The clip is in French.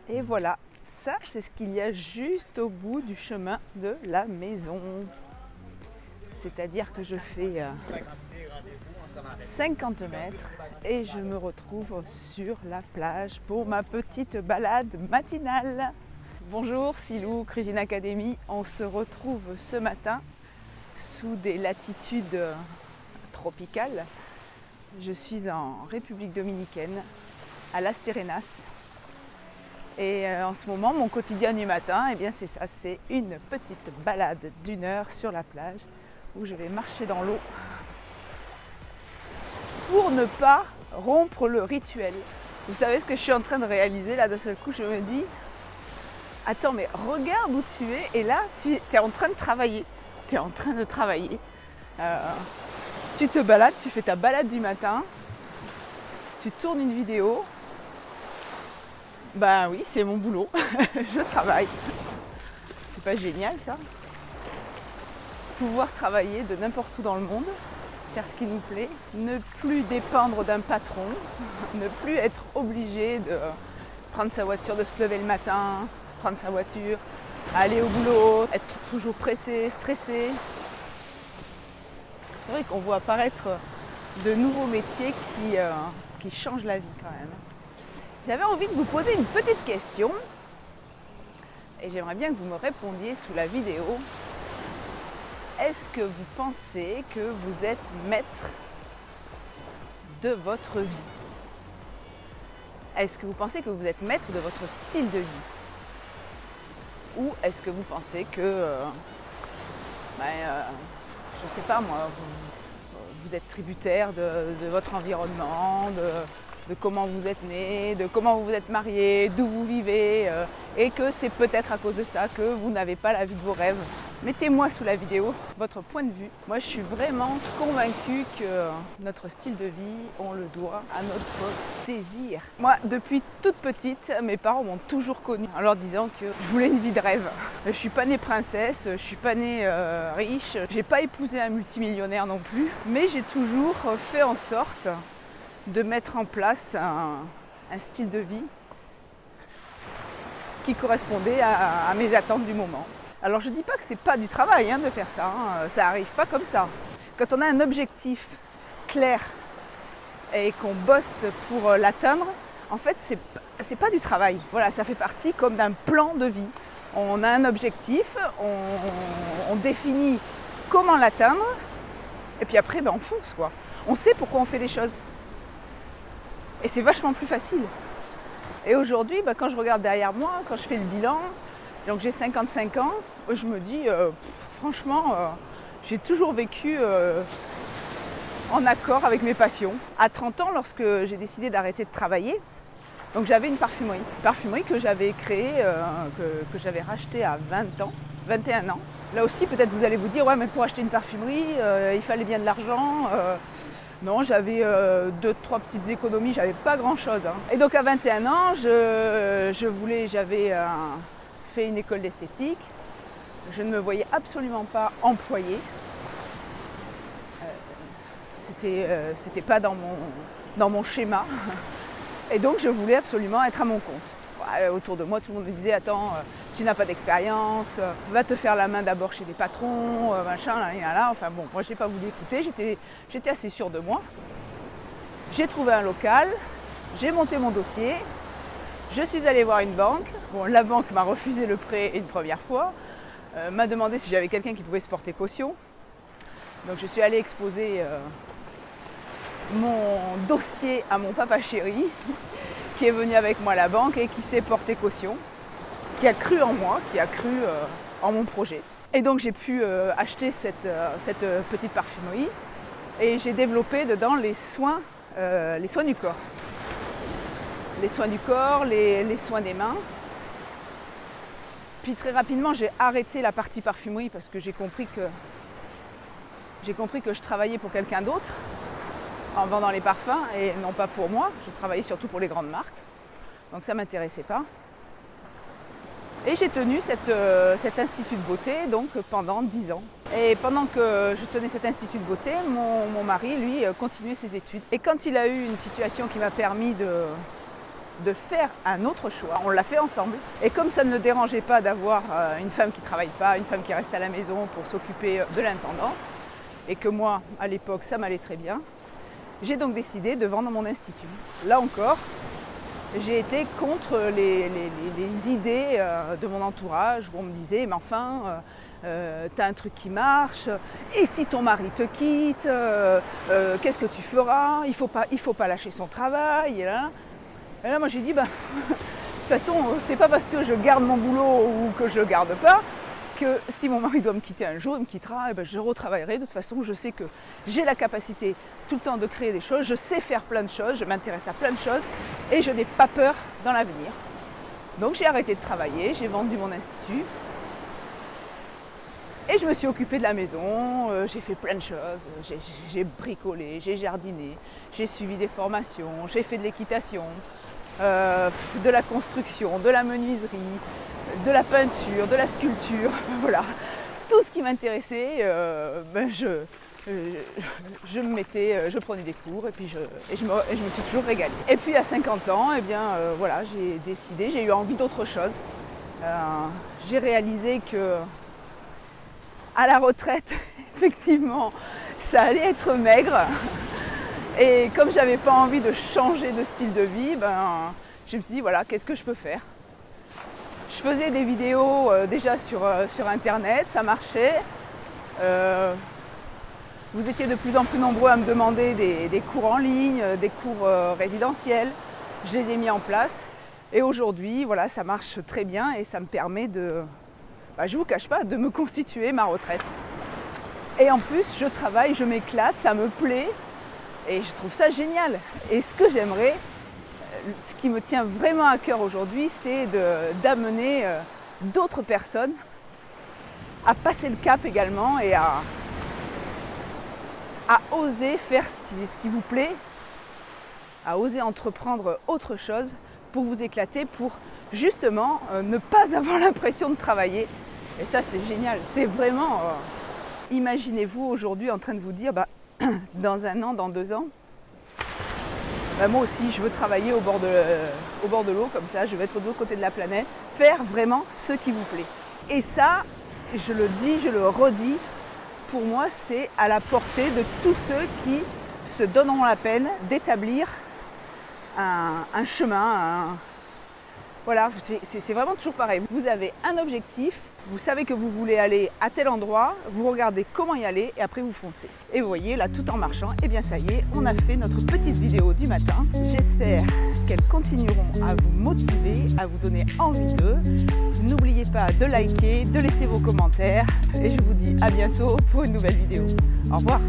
Et voilà, ça c'est ce qu'il y a juste au bout du chemin de la maison. C'est-à-dire que je fais 50 mètres et je me retrouve sur la plage pour ma petite balade matinale. Bonjour Silou, Cuisine Academy. On se retrouve ce matin sous des latitudes tropicales. Je suis en République dominicaine, à Las Terrenas. Et en ce moment, mon quotidien du matin, eh bien c'est ça, c'est une petite balade d'1 heure sur la plage où je vais marcher dans l'eau pour ne pas rompre le rituel. Vous savez ce que je suis en train de réaliser là d'un seul coup, je me dis attends, mais regarde où tu es et là tu es en train de travailler. Tu es en train de travailler. Tu te balades, tu fais ta balade du matin, tu tournes une vidéo. Ben oui, c'est mon boulot, je travaille. C'est pas génial ça? Pouvoir travailler de n'importe où dans le monde, faire ce qui nous plaît, ne plus dépendre d'un patron, ne plus être obligé de prendre sa voiture, de se lever le matin, prendre sa voiture, aller au boulot, être toujours pressé, stressé. C'est vrai qu'on voit apparaître de nouveaux métiers qui changent la vie quand même. J'avais envie de vous poser une petite question et j'aimerais bien que vous me répondiez sous la vidéo. Est-ce que vous pensez que vous êtes maître de votre vie? Est-ce que vous pensez que vous êtes maître de votre style de vie? Ou est-ce que vous pensez que, je ne sais pas moi, vous êtes tributaire de votre environnement, de comment vous êtes né, de comment vous vous êtes marié, d'où vous vivez, et que c'est peut-être à cause de ça que vous n'avez pas la vie de vos rêves. Mettez-moi sous la vidéo votre point de vue. Moi, je suis vraiment convaincue que notre style de vie, on le doit à notre désir. Moi, depuis toute petite, mes parents m'ont toujours connue en leur disant que je voulais une vie de rêve. Je ne suis pas née princesse, je ne suis pas née riche, je n'ai pas épousé un multimillionnaire non plus, mais j'ai toujours fait en sorte de mettre en place un style de vie qui correspondait à mes attentes du moment. Alors je ne dis pas que c'est pas du travail de faire ça, ça n'arrive pas comme ça. Quand on a un objectif clair et qu'on bosse pour l'atteindre, en fait c'est pas du travail. Voilà, ça fait partie comme d'un plan de vie. On a un objectif, on définit comment l'atteindre et puis après on fonce quoi. On sait pourquoi on fait les choses. Et c'est vachement plus facile. Et aujourd'hui, quand je regarde derrière moi, quand je fais le bilan, donc j'ai 55 ans, je me dis, franchement, j'ai toujours vécu en accord avec mes passions. À 30 ans, lorsque j'ai décidé d'arrêter de travailler, donc j'avais une parfumerie que j'avais créée, que j'avais rachetée à 21 ans. Là aussi, peut-être vous allez vous dire, ouais, mais pour acheter une parfumerie, il fallait bien de l'argent. Non, j'avais 2-3 petites économies, j'avais pas grand-chose. Et donc à 21 ans, j'avais fait une école d'esthétique. Je ne me voyais absolument pas employée. C'était pas dans mon schéma. Et donc je voulais absolument être à mon compte. Ouais, autour de moi, tout le monde me disait, attends, tu n'as pas d'expérience, va te faire la main d'abord chez des patrons, machin, là. Enfin bon, moi j'ai pas voulu écouter, j'étais assez sûre de moi. J'ai trouvé un local, j'ai monté mon dossier, je suis allée voir une banque. Bon, la banque m'a refusé le prêt une première fois, m'a demandé si j'avais quelqu'un qui pouvait se porter caution. Donc je suis allée exposer mon dossier à mon papa chéri, qui est venu avec moi à la banque et qui s'est porté caution, qui a cru en moi, qui a cru en mon projet. Et donc j'ai pu acheter cette petite parfumerie et j'ai développé dedans les soins du corps. Les soins du corps, les soins des mains. Puis très rapidement j'ai arrêté la partie parfumerie parce que j'ai compris que je travaillais pour quelqu'un d'autre en vendant les parfums et non pas pour moi. Je travaillais surtout pour les grandes marques. Donc ça ne m'intéressait pas. Et j'ai tenu cet institut de beauté donc pendant 10 ans. Et pendant que je tenais cet institut de beauté, mon mari, lui, continuait ses études. Et quand il a eu une situation qui m'a permis de faire un autre choix, on l'a fait ensemble. Et comme ça ne le dérangeait pas d'avoir une femme qui ne travaille pas, une femme qui reste à la maison pour s'occuper de l'intendance, et que moi, à l'époque, ça m'allait très bien, j'ai donc décidé de vendre mon institut. Là encore, j'ai été contre les idées de mon entourage où on me disait « mais enfin, t'as un truc qui marche, et si ton mari te quitte, qu'est-ce que tu feras? Il faut pas lâcher son travail. » Et là moi j'ai dit « de toute façon, c'est pas parce que je garde mon boulot ou que je le garde pas, que si mon mari doit me quitter un jour, il me quittera, et je retravaillerai. De toute façon, je sais que j'ai la capacité tout le temps de créer des choses, je sais faire plein de choses, je m'intéresse à plein de choses et je n'ai pas peur dans l'avenir. » Donc j'ai arrêté de travailler, j'ai vendu mon institut et je me suis occupée de la maison, j'ai fait plein de choses, j'ai bricolé, j'ai jardiné, j'ai suivi des formations, j'ai fait de l'équitation, de la construction, de la menuiserie, de la peinture, de la sculpture, voilà. Tout ce qui m'intéressait, je prenais des cours et puis je me suis toujours régalée. Et puis à 50 ans, voilà, j'ai décidé, j'ai eu envie d'autre chose. J'ai réalisé que à la retraite, effectivement, ça allait être maigre. Et comme je n'avais pas envie de changer de style de vie, je me suis dit voilà, qu'est-ce que je peux faire? Je faisais des vidéos déjà sur internet, ça marchait. Vous étiez de plus en plus nombreux à me demander des cours en ligne, des cours résidentiels. Je les ai mis en place. Et aujourd'hui, voilà, ça marche très bien et ça me permet de, je ne vous cache pas, de me constituer ma retraite. Et en plus, je travaille, je m'éclate, ça me plaît. Et je trouve ça génial. Et ce que j'aimerais, ce qui me tient vraiment à cœur aujourd'hui, c'est d'amener d'autres personnes à passer le cap également et à oser faire ce qui vous plaît, à oser entreprendre autre chose pour vous éclater, pour justement ne pas avoir l'impression de travailler. Et ça, c'est génial. C'est vraiment... imaginez-vous aujourd'hui en train de vous dire, dans 1 an, dans 2 ans, moi aussi, je veux travailler au bord de l'eau, comme ça, je vais être de l'autre côté de la planète. Faire vraiment ce qui vous plaît. Et ça, je le dis, je le redis, pour moi, c'est à la portée de tous ceux qui se donneront la peine d'établir un chemin. Voilà, c'est vraiment toujours pareil. Vous avez un objectif, vous savez que vous voulez aller à tel endroit, vous regardez comment y aller et après vous foncez. Et vous voyez, là, tout en marchant, et bien ça y est, on a fait notre petite vidéo du matin. J'espère qu'elles continueront à vous motiver, à vous donner envie d'eux. N'oubliez pas de liker, de laisser vos commentaires et je vous dis à bientôt pour une nouvelle vidéo. Au revoir.